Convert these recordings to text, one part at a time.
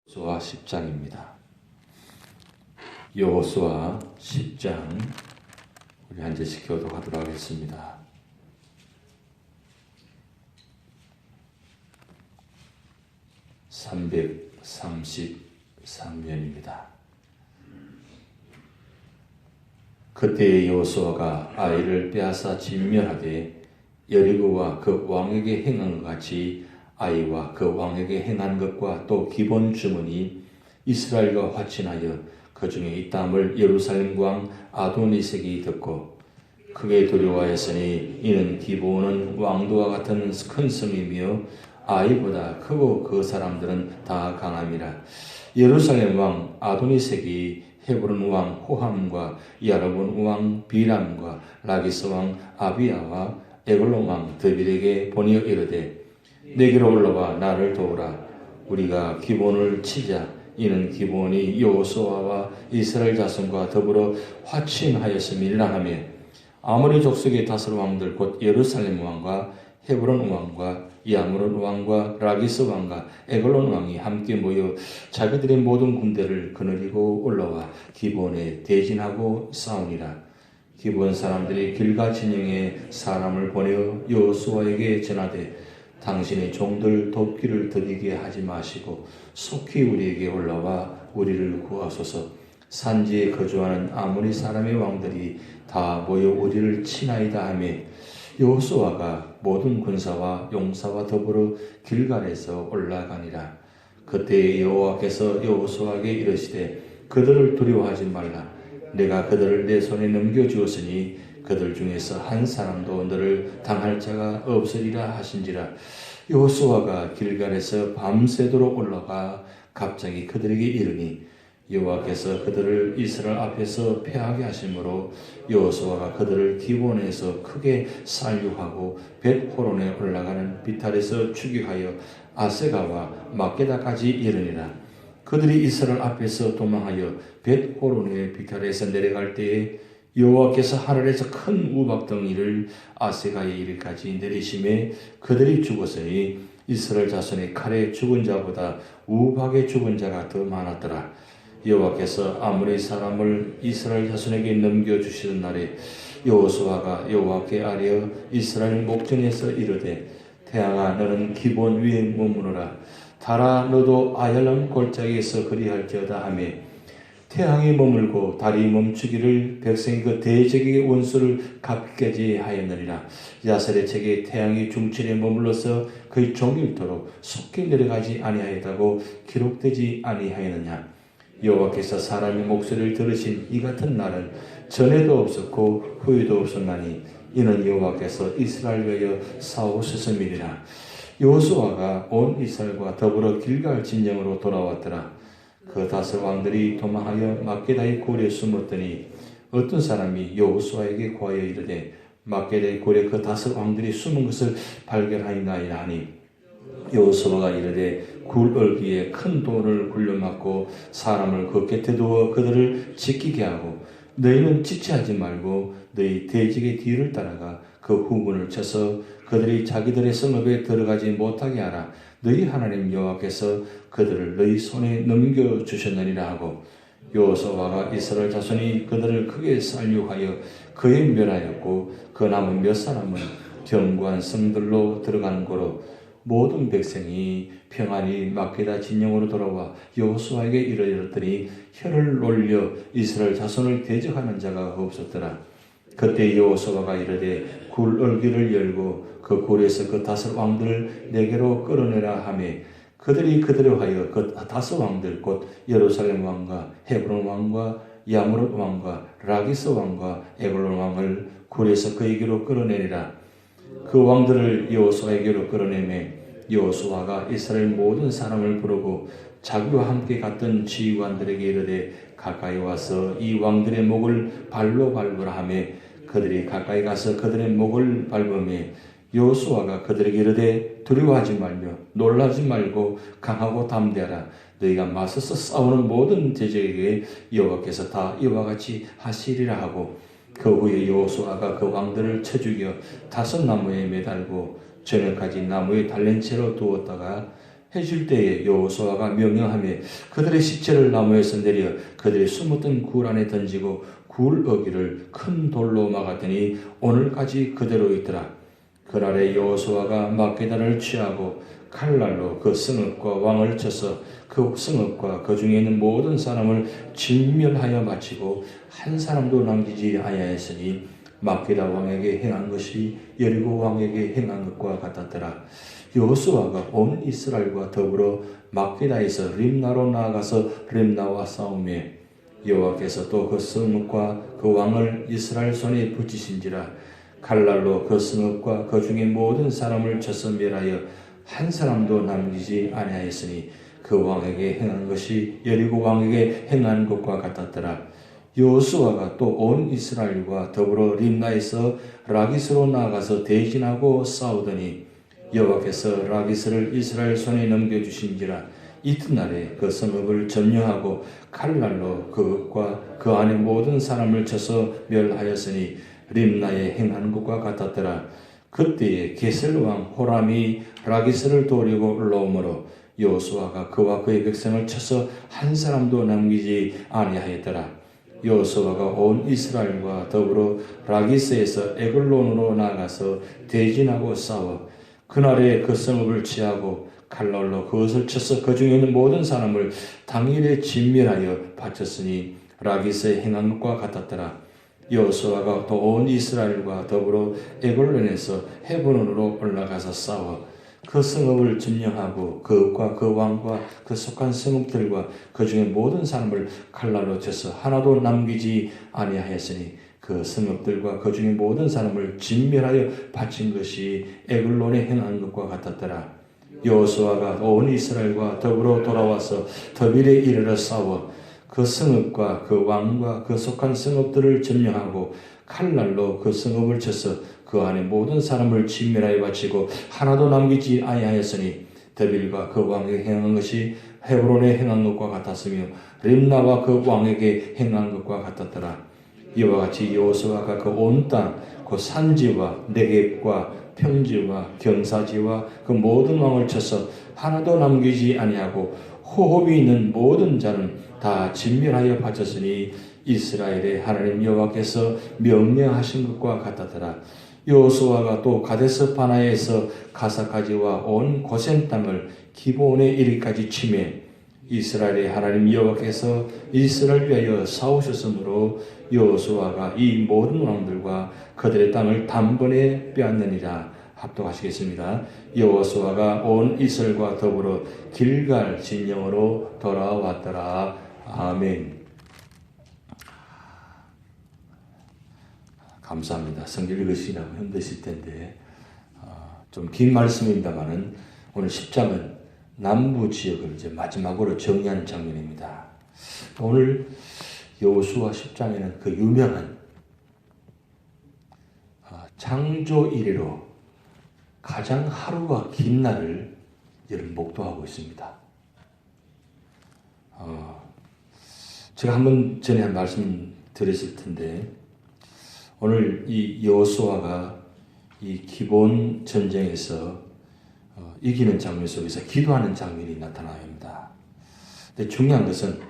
여호수아 10장입니다. 여호수아 10장 우리 한 절씩 교독하도록 하겠습니다. (333면입니다) 그때의 여호수아가 아이를 빼앗아 진멸하되 여리고와 그 왕에게 행한 것 같이 아이와 그 왕에게 행한 것과 또 기본 주문이 이스라엘과 화친하여 그 중에 있다함을 예루살렘 왕 아도니색이 듣고 크게 두려워하였으니 이는 기브온은 왕도와 같은 큰 성이며 아이보다 크고 그 사람들은 다 강함이라. 예루살렘 왕 아도니색이 헤브론 왕 호함과 야르본 왕 비람과 라기스 왕 아비야와 에글론 왕 드빌에게 보내어 이르되 내게로 올라와 나를 도우라. 우리가 기본을 치자. 이는 기본이 여호수아와 이스라엘 자손과 더불어 화친하였음이라 하며 아모리 족속의 다섯 왕들 곧 예루살렘 왕과 헤브론 왕과 야므론 왕과 라기스 왕과 에글론 왕이 함께 모여 자기들의 모든 군대를 거느리고 올라와 기본에 대진하고 싸우니라. 기본 사람들이 길가 진영에 사람을 보내어 여호수아에게 전하되 당신의 종들 돕기를 더디게 하지 마시고 속히 우리에게 올라와 우리를 구하소서. 산지에 거주하는 아모리 사람의 왕들이 다 모여 우리를 치나이다 하며 여호수아가 모든 군사와 용사와 더불어 길갈에서 올라가니라. 그때 여호와께서 여호수아에게 이르시되 그들을 두려워하지 말라. 내가 그들을 내 손에 넘겨주었으니 그들 중에서 한 사람도 너를 당할 자가 없으리라 하신지라. 여호수아가 길갈에서 밤새도록 올라가 갑자기 그들에게 이르니 여호와께서 그들을 이스라엘 앞에서 패하게 하심으로 여호수아가 그들을 기본에서 크게 살육하고 벳호론에 올라가는 비탈에서 추격하여 아세가와 막게다까지 이르니라. 그들이 이스라엘 앞에서 도망하여 벳호론의 비탈에서 내려갈 때에 여호와께서 하늘에서 큰 우박덩이를 아세가에 이르기까지 내리심에 그들이 죽었으니 이스라엘 자손의 칼에 죽은 자보다 우박에 죽은 자가 더 많았더라. 여호와께서 아모리 사람을 이스라엘 자손에게 넘겨주시던 날에 여호수아가 여호와께 아뢰어 이스라엘 목전에서 이르되 태양아 너는 기본 위에 머무르라. 달아 너도 아얄람 골짜기에서 그리할지어다 하며 태양이 머물고 달이 멈추기를 백성이 그 대적에게 원수를 갚기까지 하였느니라. 야셀의 책에 태양이 중천에 머물러서 그의 종일토록 속히 내려가지 아니하였다고 기록되지 아니하였느냐. 여호와께서 사람의 목소리를 들으신 이 같은 날은 전에도 없었고 후에도 없었나니 이는 여호와께서 이스라엘을 위하여 싸우셨음이니라. 여호수아가 온 이스라엘과 더불어 길갈 진영으로 돌아왔더라. 그 다섯 왕들이 도망하여 막게다의 굴에 숨었더니 어떤 사람이 여호수아에게 고하여 이르되 막게다의 굴에 그 다섯 왕들이 숨은 것을 발견하였나이다 하니 여호수아가 이르되 굴 얼기에 큰 돌을 굴려막고 사람을 그 곁에 두어 그들을 지키게 하고 너희는 지체하지 말고 너희 대적의 뒤를 따라가 그 후문을 쳐서 그들이 자기들의 성읍에 들어가지 못하게 하라. 너희 하나님 여호와께서 그들을 너희 손에 넘겨주셨느니라 하고 여호수아가 이스라엘 자손이 그들을 크게 살육하여 그에 멸하였고 그 남은 몇 사람은 견고한 성들로 들어가는 고로 모든 백성이 평안히 막게다 진영으로 돌아와 여호수아에게 이르렀더니 혀를 놀려 이스라엘 자손을 대적하는 자가 없었더라. 그때 여호수아가 이르되 굴 얼기를 열고 그 굴에서 그 다섯 왕들을 내게로 끌어내라 하며 그들이 그대로 하여 그 다섯 왕들 곧 예루살렘 왕과 헤브론 왕과 야므롯 왕과 라기스 왕과 에글론 왕을 굴에서 그에게로 끌어내리라. 그 왕들을 여호수아에게로 끌어내매 여호수아가 이스라엘 모든 사람을 부르고 자기와 함께 갔던 지휘관들에게 이르되 가까이 와서 이 왕들의 목을 발로 밟으라 하며 그들이 가까이 가서 그들의 목을 밟으며 여호수아가 그들에게 이르되 두려워하지 말며 놀라지 말고 강하고 담대하라. 너희가 맞서서 싸우는 모든 대적에게 여호와께서 다 이와 같이 하시리라 하고 그 후에 여호수아가 그 왕들을 쳐 죽여 다섯 나무에 매달고 저녁까지 나무에 달린 채로 두었다가 해줄 때에 여호수아가 명령하며 그들의 시체를 나무에서 내려 그들이 숨었던 굴 안에 던지고 굴 어귀를 큰 돌로 막았더니 오늘까지 그대로 있더라. 그날에 여호수아가 막게다를 취하고 칼날로 그 성읍과 왕을 쳐서 그 성읍과 그 중에 있는 모든 사람을 진멸하여 마치고 한 사람도 남기지 아니하였으니 막게다 왕에게 행한 것이 여리고 왕에게 행한 것과 같았더라. 여호수아가 온 이스라엘과 더불어 막게다에서 림나로 나아가서 림나와 싸우며 여호와께서 또 그 성읍과 그 왕을 이스라엘 손에 붙이신지라. 칼날로 그 성읍과 그 중에 모든 사람을 쳐서 멸하여 한 사람도 남기지 아니하였으니 그 왕에게 행한 것이 여리고 왕에게 행한 것과 같았더라. 여호수아가 또 온 이스라엘과 더불어 림나에서 라기스로 나아가서 대진하고 싸우더니 여호와께서 라기스를 이스라엘 손에 넘겨주신지라. 이튿날에 그 성읍을 점령하고 칼날로 그것과 그 안에 모든 사람을 쳐서 멸하였으니 림나에 행한 것과 같았더라. 그때에 게셀왕 호람이 라기스를 도우려고 올라오므로 여호수아가 그와 그의 백성을 쳐서 한 사람도 남기지 아니하였더라. 여호수아가 온 이스라엘과 더불어 라기스에서 에글론으로 나아가서 대진하고 싸워 그날에 그 성읍을 취하고 칼날로 그것을 쳐서 그 중에 있는 모든 사람을 당일에 진멸하여 바쳤으니 라기스에 행한 것과 같았더라. 여호수아가 또 온 이스라엘과 더불어 에글론에서 헤브론으로 올라가서 싸워 그 성읍을 점령하고 그것과 그 왕과 그 속한 성읍들과 그 중에 모든 사람을 칼날로 쳐서 하나도 남기지 아니하였으니 그 성읍들과 그 중에 모든 사람을 진멸하여 바친 것이 에글론에 행한 것과 같았더라. 여호수아가 온 이스라엘과 더불어 돌아와서 더빌에 이르러 싸워 그 성읍과 그 왕과 그 속한 성읍들을 점령하고 칼날로 그 성읍을 쳐서 그 안에 모든 사람을 진멸하여 바치고 하나도 남기지 아니하였으니 더빌과 그 왕에게 행한 것이 헤브론에 행한 것과 같았으며 림나와 그 왕에게 행한 것과 같았더라. 이와 같이 여호수아가 그 온 땅, 그 산지와 네겝과 평지와 경사지와 그 모든 왕을 쳐서 하나도 남기지 아니하고 호흡이 있는 모든 자는 다 진멸하여 바쳤으니 이스라엘의 하나님 여호와께서 명령하신 것과 같았더라. 여호수아가 또 가데스 바나에서 가사까지와 온 고센 땅을 기브온에 이르기까지 치매 이스라엘의 하나님 여호와께서 이스라엘 위하여 싸우셨으므로 여호수아가 이 모든 왕들과 그들의 땅을 단번에 빼앗느니라. 합독하시겠습니다. 여호수아가 온 이스라엘과 더불어 길갈 진영으로 돌아왔더라. 아멘. 감사합니다. 성경 읽으시라고 힘드실 텐데 좀 긴 말씀입니다만은 오늘 10장은 남부 지역을 이제 마지막으로 정리하는 장면입니다. 오늘 여호수아 10장에는 그 유명한 창조 이래로 가장 하루가 긴 날을 여러분 목도하고 있습니다. 제가 한번 전에 한 말씀 드렸을 텐데 오늘 이 여호수아가 이 기본 전쟁에서 이기는 장면 속에서 기도하는 장면이 나타납니다. 근데 중요한 것은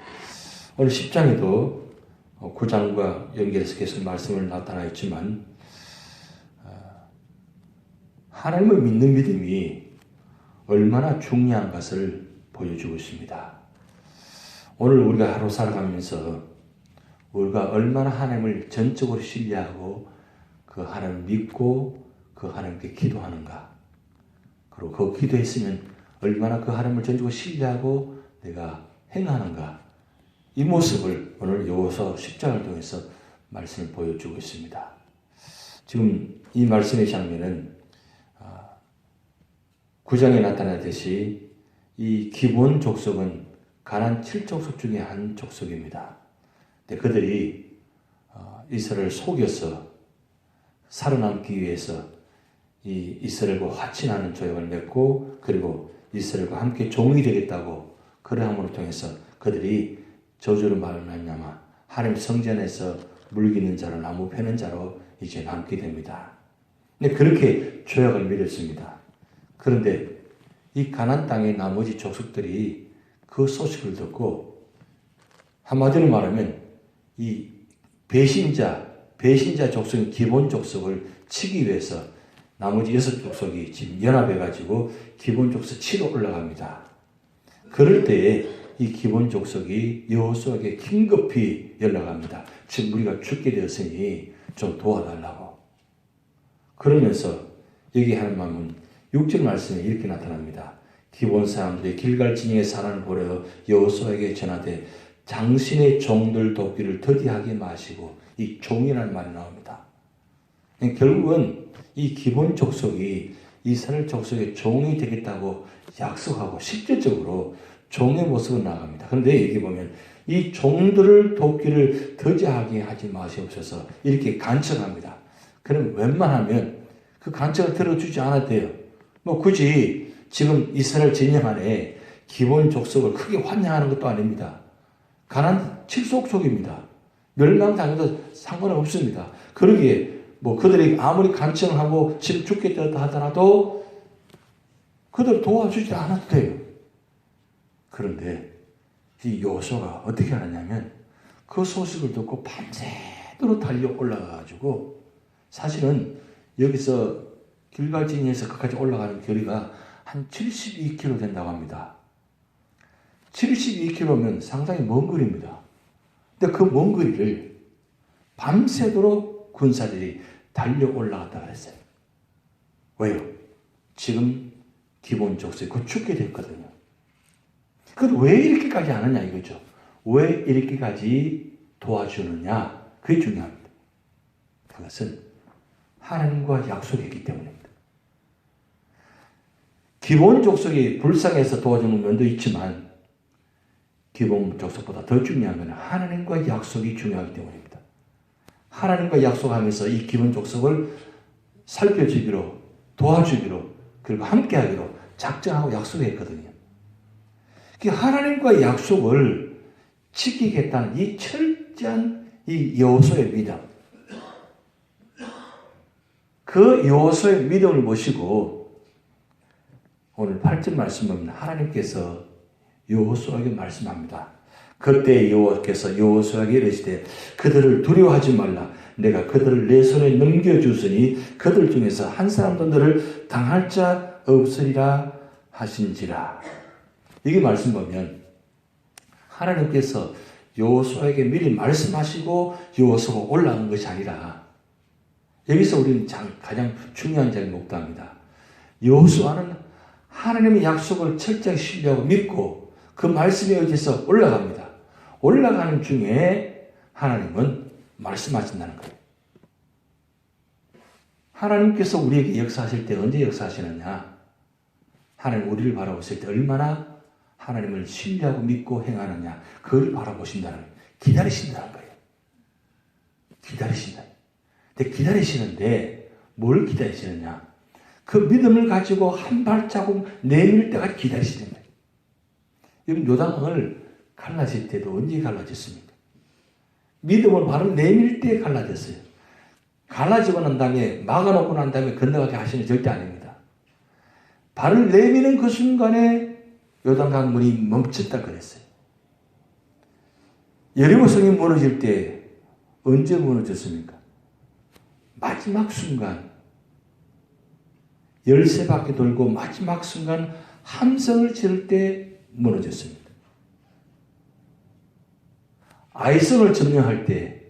오늘 10장에도 9장과 연결해서 계속 말씀을 나타나있지만 하나님을 믿는 믿음이 얼마나 중요한 것을 보여주고 있습니다. 오늘 우리가 하루 살아가면서 우리가 얼마나 하나님을 전적으로 신뢰하고 그 하나님을 믿고 그 하나님께 기도하는가, 그리고 그 기도했으면 얼마나 그 하나님을 전적으로 신뢰하고 내가 행하는가, 이 모습을 오늘 여호수아 10장을 통해서 말씀을 보여주고 있습니다. 지금 이 말씀의 장면은 9장에 나타나듯이 이 기본 족속은 가나안 7족속 중에 한 족속입니다. 근데 그들이 이스라엘을 속여서 살아남기 위해서 이 이스라엘과 화친하는 조약을 맺고 그리고 이스라엘과 함께 종이 되겠다고 그러함으로 통해서 그들이 저주로 말미암아 하나님 성전에서 물기는 자로 나무 패는 자로 이제 남게 됩니다. 근데 그렇게 조약을 맺었습니다. 그런데 이 가나안 땅의 나머지 족속들이 그 소식을 듣고 한마디로 말하면 이 배신자 족속인 기본 족속을 치기 위해서 나머지 6족속이 지금 연합해가지고 기본 족속 치러 올라갑니다. 그럴 때에 이 기본 족속이 여호수아에게 긴급히 연락합니다. 지금 우리가 죽게 되었으니 좀 도와달라고. 그러면서 여기 하나님은 6절 말씀에 이렇게 나타납니다. 기본 사람들이 길갈 진영의 사람을 보려 여호수아에게 전하되 당신의 종들 돕기를 더디하게 마시고, 이 종이라는 말이 나옵니다. 결국은 이 기본 족속이 이스라엘 족속의 종이 되겠다고 약속하고 실질적으로 종의 모습으로 나갑니다. 그런데 여기 보면 이 종들을 돕기를 더디하게 하지 마시옵소서 이렇게 간청합니다. 그럼 웬만하면 그 간청을 들어주지 않아도 돼요. 뭐 굳이 지금 이스라엘 진영 안에 기본 족속을 크게 환영하는 것도 아닙니다. 가나안 칠족속입니다. 멸망당해도 상관없습니다. 그러기에 뭐 그들이 아무리 간청하고 지금 죽겠다 하더라도 그들 도와주지 않아도 돼요. 그런데 이 여호수아가 어떻게 하느냐면 그 소식을 듣고 밤새도록 달려 올라가가지고, 사실은 여기서 길갈진에서 그까지 올라가는 거리가 한 72km 된다고 합니다. 72km면 상당히 먼 거리입니다. 근데 그 먼 거리를 밤새도록 군사들이 달려 올라갔다 그랬어요. 왜요? 지금 기본 족속이 곧 죽게 됐거든요. 그래도 왜 이렇게까지 하느냐 이거죠. 왜 이렇게까지 도와주느냐, 그게 중요합니다. 그것은 하나님과 약속했기 때문입니다. 기본 족속이 불쌍해서 도와주는 면도 있지만 기본 족속보다 더 중요한 것은 하나님과 약속이 중요하기 때문입니다. 하나님과 약속하면서 이 기본 족속을 살펴주기로, 도와주기로, 그리고 함께하기로 작정하고 약속했거든요. 하나님과 약속을 지키겠다는 이 철저한 이 여호수아의 믿음, 그 여호수아의 믿음을 보시고 오늘 8절 말씀 보면 하나님께서 여호수아에게 말씀합니다. 그때 여호와께서 여호수아에게 이르시되 그들을 두려워하지 말라. 내가 그들을 내 손에 넘겨주으니 그들 중에서 한 사람도 너를 당할 자 없으리라 하신지라. 이게 말씀 보면 하나님께서 여호수아에게 미리 말씀하시고 여호수아가 올라간 것이 아니라, 여기서 우리는 가장 중요한 점을 목도합니다. 여호수아는 하나님의 약속을 철저히 신뢰하고 믿고 그 말씀에 의해서 올라갑니다. 올라가는 중에 하나님은 말씀하신다는 거예요. 하나님께서 우리에게 역사하실 때 언제 역사하시느냐? 하나님 우리를 바라보실 때 얼마나 하나님을 신뢰하고 믿고 행하느냐, 그걸 바라보신다는 거예요. 기다리신다는 거예요. 기다리신다. 근데 기다리시는데 뭘 기다리시느냐? 그 믿음을 가지고 한 발자국 내밀 때까지 기다리시는 거예요. 여러분, 요단강을 갈라질 때도 언제 갈라졌습니까? 믿음을 바로 내밀 때 갈라졌어요. 갈라지고 난 다음에, 막아놓고 난 다음에 건너가게 하시는 절대 아닙니다. 발을 내미는 그 순간에 요단강 문이 멈췄다 그랬어요. 여리고성이 무너질 때 언제 무너졌습니까? 마지막 순간, 13바퀴 돌고 마지막 순간 함성을 지를 때 무너졌습니다. 아이성을 점령할 때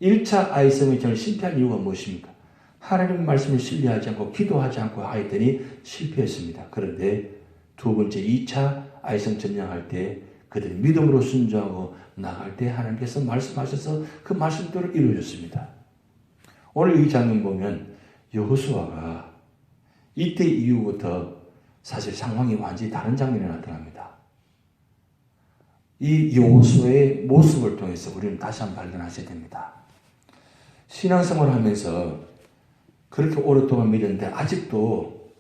1차 아이성을 저는 실패한 이유가 무엇입니까? 하나님 말씀을 신뢰하지 않고 기도하지 않고 하였더니 실패했습니다. 그런데 두 번째 2차 아이성 점령할 때 그들이 믿음으로 순종하고 나갈 때 하나님께서 말씀하셔서 그 말씀대로 이루어졌습니다. 오늘 이 장면 보면 여호수아가 이때 이후부터 사실 상황이 완전히 다른 장면이 나타납니다. 이 여호수아의 모습을 통해서 우리는 다시 한번 발견하셔야 됩니다. 신앙생활을 하면서 그렇게 오랫동안 믿었는데 아직도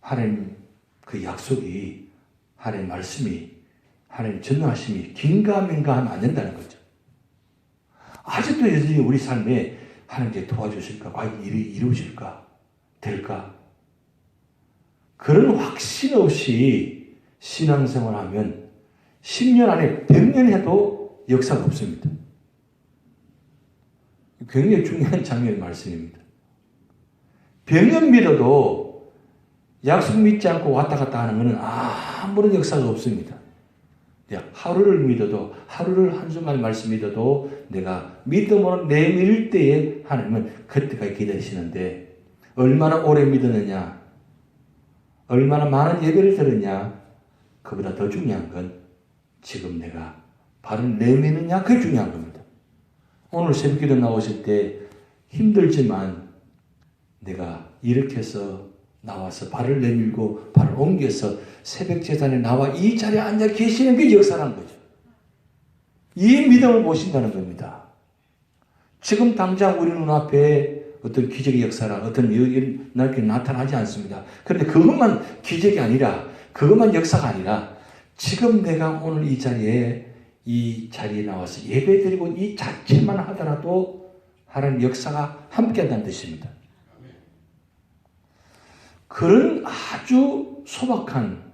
하나님 그 약속이, 하나님 말씀이, 하나님 전능하심이 긴가민가 하면 안 된다는 거죠. 아직도 여전히 우리 삶에 하나님께 도와주실까? 과연 일이 이루어질까? 될까? 그런 확신 없이 신앙생활하면 10년 안에 100년 해도 역사가 없습니다. 굉장히 중요한 장면의 말씀입니다. 100년 믿어도 약속 믿지 않고 왔다 갔다 하는 것은 아무런 역사가 없습니다. 하루를 믿어도, 하루를 한순간 말씀 믿어도 내가 믿음으로 내밀 때에 하나님은 그때까지 기다리시는데, 얼마나 오래 믿었느냐, 얼마나 많은 예배를 들었냐, 그보다 더 중요한 건 지금 내가 발을 내미느냐, 그게 중요한 겁니다. 오늘 새벽기도 나오실 때 힘들지만 내가 이렇게 해서 나와서 발을 내밀고 발을 옮겨서 새벽 제단에 나와 이 자리에 앉아 계시는 게 역사라는 거죠. 이 믿음을 보신다는 겁니다. 지금 당장 우리 눈앞에 어떤 기적의 역사라 어떤 일이 나타나지 않습니다. 그런데 그것만 기적이 아니라, 그것만 역사가 아니라 지금 내가 오늘 이 자리에 나와서 예배드리고 이 자체만 하더라도 하나님 역사가 함께한다는 뜻입니다. 그런 아주 소박한,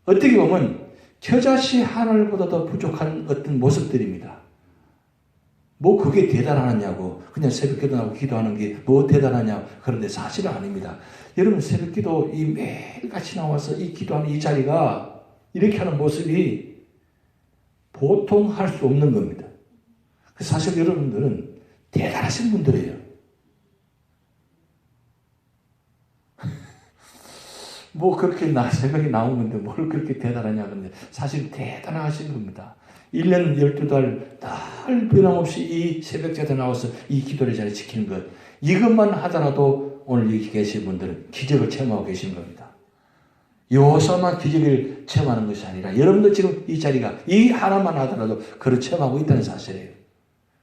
어떻게 보면 겨자씨 하나보다 더 부족한 어떤 모습들입니다. 뭐 그게 대단하냐고, 그냥 새벽기도 하고 기도하는 게 뭐 대단하냐, 그런데 사실은 아닙니다. 여러분, 새벽기도 이 매일같이 나와서 이 기도하는 이 자리가 이렇게 하는 모습이 보통 할 수 없는 겁니다. 사실 여러분들은 대단하신 분들이에요. 뭐 그렇게 새벽에 나온 건데 뭘 그렇게 대단하냐, 근데 사실 대단하신 겁니다. 1년 12달 늘 변함없이 이 새벽 제단 나와서 이 기도를 잘 지키는 것, 이것만 하더라도 오늘 여기 계신 분들은 기적을 체험하고 계신 겁니다. 요소만 기적을 체험하는 것이 아니라 여러분도 지금 이 자리가 이 하나만 하더라도 그걸 체험하고 있다는 사실이에요.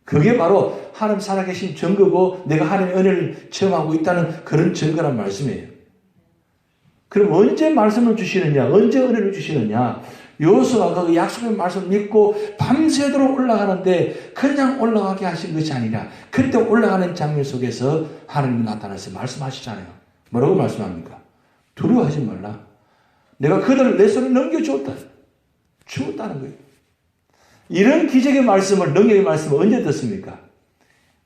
그게 바로 하나님 살아계신 증거고 내가 하나님의 은혜를 체험하고 있다는 그런 증거란 말씀이에요. 그럼 언제 말씀을 주시느냐, 언제 은혜를 주시느냐, 요수아가 그 약속의 말씀을 믿고 밤새도록 올라가는데 그냥 올라가게 하신 것이 아니라 그때 올라가는 장면 속에서 하나님이 나타나서 말씀하시잖아요. 뭐라고 말씀합니까? 두려워하지 말라. 내가 그들을 내 손에 넘겨주었다. 주었다는 거예요. 이런 기적의 말씀을, 능력의 말씀을 언제 듣습니까?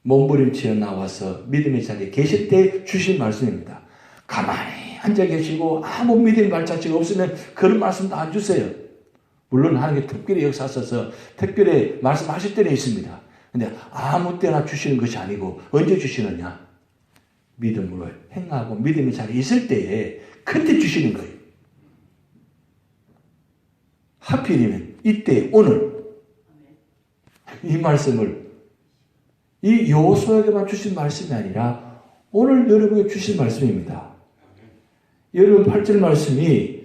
몸부림치어 나와서 믿음의 자리에 계실 때 주신 말씀입니다. 가만히 앉아 계시고 아무 믿음의 발자취가 없으면 그런 말씀도 안 주세요. 물론 하나님께 특별히 역사하셔서 특별히 말씀하실 때는 있습니다. 근데 아무 때나 주시는 것이 아니고 언제 주시느냐? 믿음으로 행하고 믿음의 자리에 있을 때에 그때 주시는 거예요. 하필이면 이때 오늘 이 말씀을 이 여호수아에게만 주신 말씀이 아니라 오늘 여러분에게 주신 말씀입니다. 여러분 8절 말씀이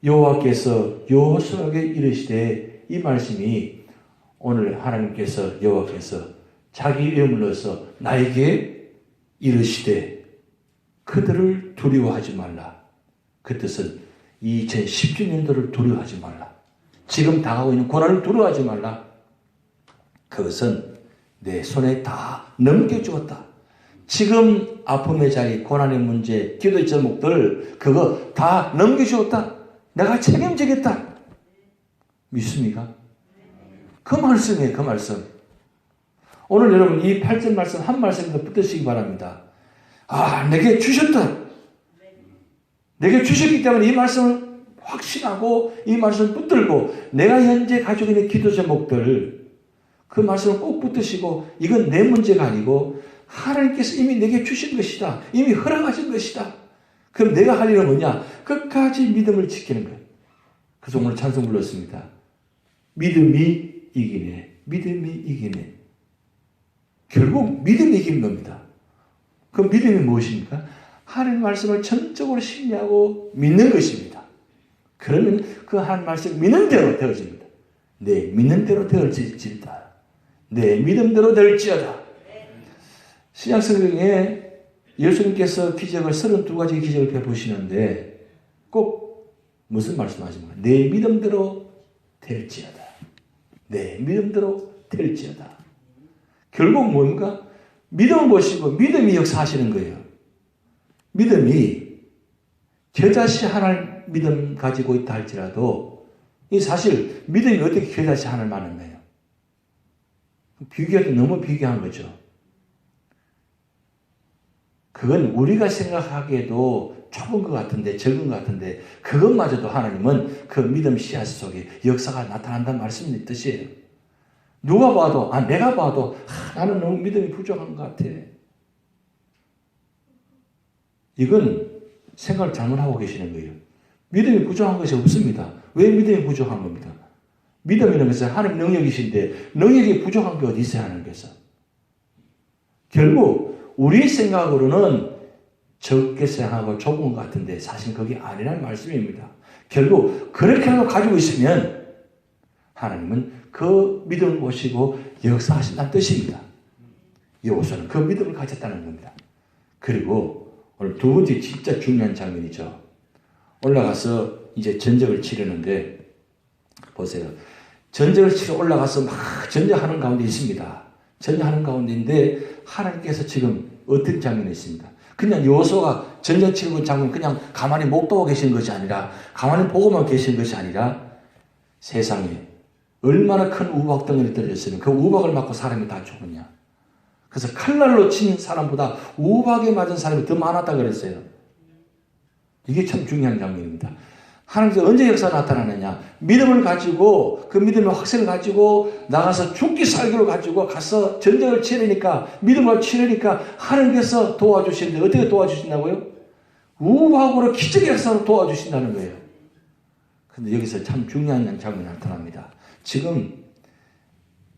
여호와께서 여호수아에게 이르시되, 이 말씀이 오늘 하나님께서 여호와께서 자기 이름을 넣어서 나에게 이르시되 그들을 두려워하지 말라. 그 뜻은 2010주년도를 두려워하지 말라. 지금 당하고 있는 고난을 두려워하지 말라. 그것은 내 손에 다 넘겨주었다. 지금 아픔의 자리, 고난의 문제, 기도의 제목들 그거 다 넘겨주었다. 내가 책임지겠다. 믿습니까? 그 말씀이에요. 그 말씀. 오늘 여러분 이 8절 말씀 한 말씀에서 붙드시기 바랍니다. 내게 주셨다. 내게 주셨기 때문에 이 말씀을 확신하고 이 말씀을 붙들고 내가 현재 가지고 있는 기도 제목들 그 말씀을 꼭 붙드시고, 이건 내 문제가 아니고 하나님께서 이미 내게 주신 것이다. 이미 허락하신 것이다. 그럼 내가 할 일은 뭐냐? 끝까지 믿음을 지키는 것. 그래서 오늘 찬송 불렀습니다. 믿음이 이기네. 믿음이 이기네. 결국 믿음이 이기는 겁니다. 그 믿음이 무엇입니까? 하나님 말씀을 전적으로 신뢰하고 믿는 것입니다. 그러면 그 하나님 말씀 믿는 대로 되어집니다. 내 믿는 대로 되어질지다. 내 믿음대로 될지어다. 신약성경에 예수님께서 기적을 32가지 기적을 베푸시는데 꼭 무슨 말씀하십니까? 내 믿음대로 될지어다. 내 믿음대로 될지어다. 결국 뭡니까? 믿음을 보시고 믿음이 역사하시는 거예요. 믿음이 겨자씨 하나를 믿음 가지고 있다 할지라도 이 사실 믿음이 어떻게 겨자씨 하나를 많은 거예요? 비교해도 너무 비교한 거죠. 그건 우리가 생각하기에도 좁은 것 같은데, 적은 것 같은데, 그것마저도 하나님은 그 믿음 씨앗 속에 역사가 나타난다는 말씀의 뜻이에요. 누가 봐도, 내가 봐도, 나는 너무 믿음이 부족한 것 같아. 이건 생각을 잘못하고 계시는 거예요. 믿음이 부족한 것이 없습니다. 왜 믿음이 부족한 겁니까? 믿음이라는 것은 하나님 능력이신데, 능력이 부족한 게 어디 있어야 하는 거겠어? 결국, 우리 생각으로는 적게 생각하고 좁은 것 같은데 사실 그게 아니라는 말씀입니다. 결국 그렇게라도 가지고 있으면 하나님은 그 믿음을 보시고 역사하신다는 뜻입니다. 여호수아는 그 믿음을 가졌다는 겁니다. 그리고 오늘 두 번째 진짜 중요한 장면이죠. 올라가서 이제 전쟁을 치르는데 보세요. 전쟁을 치러 올라가서 막 전쟁하는 가운데 있습니다. 전쟁하는 가운데인데 하나님께서 지금 어떤 장면이 있습니다. 그냥 여호수아가 전쟁 치르는 장면 그냥 가만히 목도하고 계시는 것이 아니라 가만히 보고만 계시는 것이 아니라 세상에 얼마나 큰 우박 덩어리 떨어졌으면 그 우박을 맞고 사람이 다 죽었냐. 그래서 칼날로 친 사람보다 우박에 맞은 사람이 더 많았다 그랬어요. 이게 참 중요한 장면입니다. 하나님께서 언제 역사가 나타나느냐. 믿음을 가지고 그 믿음의 확신을 가지고 나가서 죽기 살기로 가지고 가서 전쟁을 치르니까 믿음을 치르니까 하나님께서 도와주시는데 어떻게 도와주신다고요? 우박으로 기적의 역사로 도와주신다는 거예요. 그런데 여기서 참 중요한 장면이 나타납니다. 지금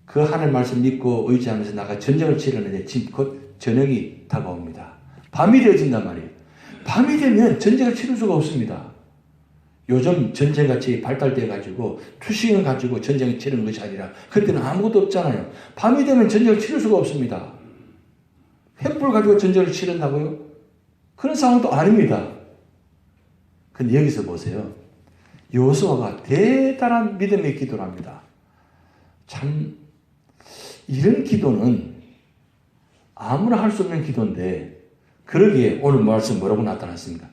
그 하나님 말씀 믿고 의지하면서 나가 전쟁을 치르는데 지금 곧 저녁이 다가옵니다. 밤이 되어진단 말이에요. 밤이 되면 전쟁을 치를 수가 없습니다. 요즘 전쟁같이 발달돼가지고 투시를 가지고 전쟁을 치르는 것이 아니라 그때는 아무것도 없잖아요. 밤이 되면 전쟁을 치를 수가 없습니다. 횃불 가지고 전쟁을 치른다고요? 그런 상황도 아닙니다. 근데 여기서 보세요. 여호수아가 대단한 믿음의 기도를 합니다. 참 이런 기도는 아무나 할 수 없는 기도인데 그러기에 오늘 말씀 뭐라고 나타났습니까?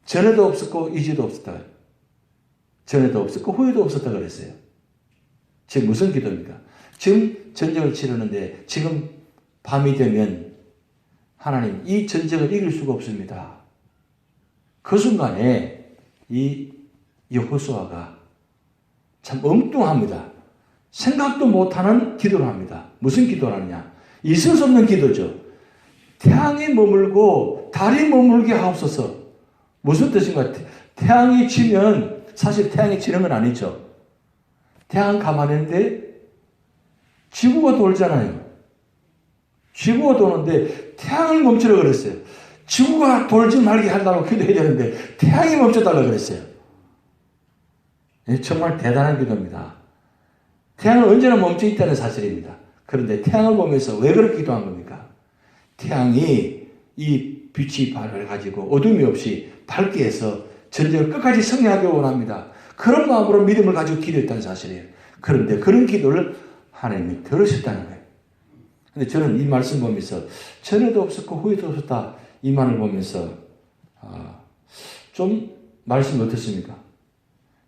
전에도 없었고 이제도 없었다. 전에도 없었고 후에도 없었다 그랬어요. 지금 무슨 기도입니까? 지금 전쟁을 치르는데 지금 밤이 되면 하나님 이 전쟁을 이길 수가 없습니다. 그 순간에 이 여호수아가 참 엉뚱합니다. 생각도 못하는 기도를 합니다. 무슨 기도를 하느냐? 있을 수 없는 기도죠. 태양이 머물고 달이 머물게 하옵소서. 무슨 뜻인가? 태양이 지면 사실 태양이 지는 건 아니죠. 태양 가만히 있는데 지구가 돌잖아요. 지구가 도는데 태양을 멈추라고 그랬어요. 지구가 돌지 말게 하려고 기도해야 되는데 태양이 멈춰달라고 그랬어요. 정말 대단한 기도입니다. 태양은 언제나 멈춰 있다는 사실입니다. 그런데 태양을 보면서 왜 그렇게 기도한 겁니까? 태양이 이 빛이 밝아가지고 어둠이 없이 밝게 해서 전쟁을 끝까지 승리하기 원합니다. 그런 마음으로 믿음을 가지고 기도했다는 사실이에요. 그런데 그런 기도를 하나님이 들으셨다는 거예요. 근데 저는 이 말씀 보면서 전에도 없었고 후에도 없었다 이 말을 보면서 좀 말씀이 어떻습니까?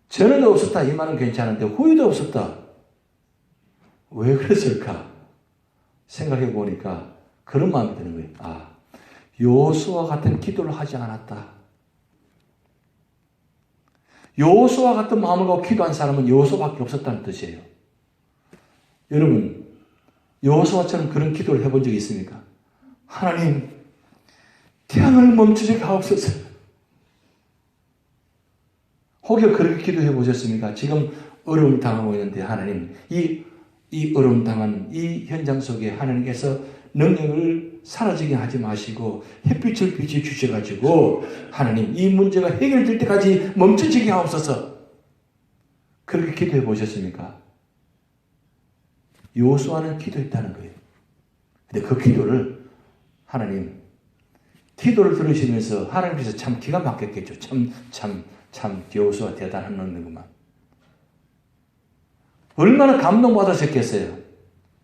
전에도 없었다 이 말은 괜찮은데 후에도 없었다. 왜 그랬을까? 생각해 보니까 그런 마음이 드는 거예요. 여호수아 같은 기도를 하지 않았다. 여호수아 같은 마음을 갖고 기도한 사람은 여호수아밖에 없었다는 뜻이에요. 여러분, 여호수아처럼 그런 기도를 해본 적이 있습니까? 하나님, 태양을 멈추게 하옵소서. 혹여 그렇게 기도해 보셨습니까? 지금 어려움을 당하고 있는데 하나님, 이 어려움 당한 이 현장 속에 하나님께서 능력을 사라지게 하지 마시고 햇빛을 비춰 주셔가지고 하나님 이 문제가 해결될 때까지 멈춰지게 하옵소서. 그렇게 기도해 보셨습니까? 여호수아는 기도했다는 거예요. 근데 그 기도를 하나님 기도를 들으시면서 하나님께서 참 기가 막혔겠죠. 참 여호수아 대단한 놈이구만. 얼마나 감동받으셨겠어요.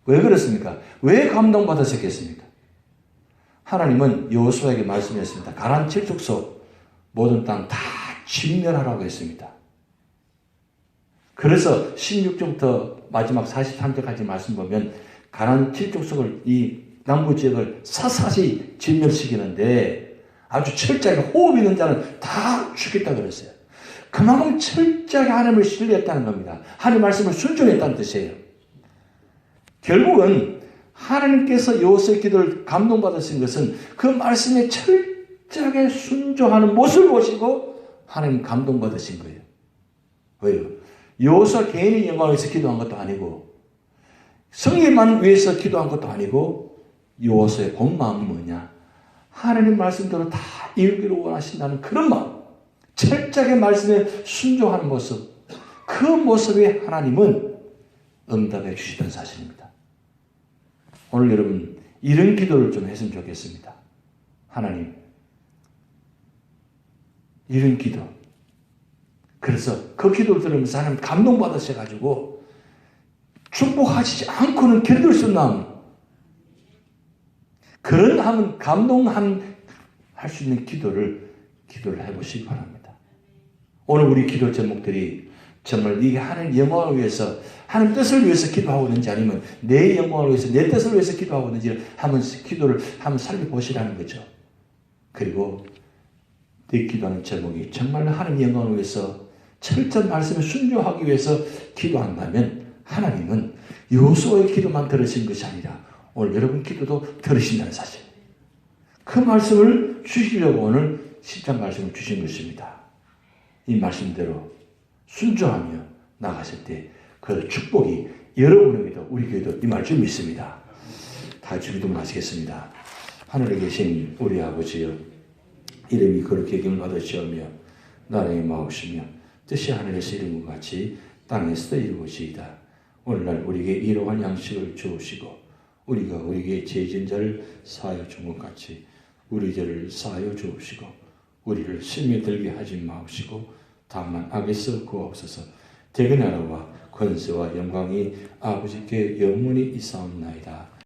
왜 그렇습니까? 왜 감동받으셨겠습니까? 하나님은 여호수아에게 말씀했습니다. 가나안 칠축소 모든 땅 다 진멸하라고 했습니다. 그래서 16절부터 마지막 43절까지 말씀 보면 가나안 7족속을 이 남부 지역을 샅샅이 진멸시키는데 아주 철저하게 호흡 있는 자는 다 죽겠다 그랬어요. 그만큼 철저하게 하나님을 신뢰했다는 겁니다. 하나님 말씀을 순종했다는 뜻이에요. 결국은 하나님께서 여호수아의 기도를 감동받으신 것은 그 말씀에 철저하게 순종하는 모습을 보시고 하나님 감동받으신 거예요. 왜요? 여호수아 개인의 영광을 위해서 기도한 것도 아니고 성의만 위해서 기도한 것도 아니고 여호수아의 본 마음이 뭐냐? 하나님 말씀대로 다 이루기를 원하신다는 그런 마음, 철저하게 말씀에 순종하는 모습, 그 모습에 하나님은 응답해 주시던 사실입니다. 오늘 여러분 이런 기도를 좀 했으면 좋겠습니다. 하나님, 이런 기도. 그래서 그 기도를 들으면서 하나님 감동받으셔가지고 축복하시지 않고는 견딜 수 없는 마음, 그런 하면 감동할 수 있는 기도를 해보시기 바랍니다. 오늘 우리 기도 제목들이 정말 이게 하나님 영광을 위해서, 하나님 뜻을 위해서 기도하고 있는지 아니면 내 영광을 위해서, 내 뜻을 위해서 기도하고 있는지를 한번 기도를 한번 살펴보시라는 거죠. 그리고 내 기도하는 제목이 정말 하나님 영광을 위해서 철저한 말씀에 순종하기 위해서 기도한다면 하나님은 여호수아의 기도만 들으신 것이 아니라 오늘 여러분 기도도 들으신다는 사실. 그 말씀을 주시려고 오늘 10장 말씀을 주신 것입니다. 이 말씀대로 순종하며 나가실 때 그 축복이 여러분에게도 우리에게도 임할 줄 믿습니다. 다 같이 기도하시겠습니다. 하늘에 계신 우리 아버지여, 이름이 그렇게 기름을 받으시오며 나라의 마옵시며 뜻이 하늘에서 이룬 것 같이 땅에서도 이루어지이다. 오늘날 우리에게 일용할 양식을 주옵시고 우리가 우리에게 죄진 자를 사하여 준 것 같이 우리 죄를 사하여 주옵시고 우리를 시험에 들게 하지 마옵시고 다만 악에서 구하옵소서. 대개 나라와 권세와 영광이 아버지께 영원히 있사옵나이다.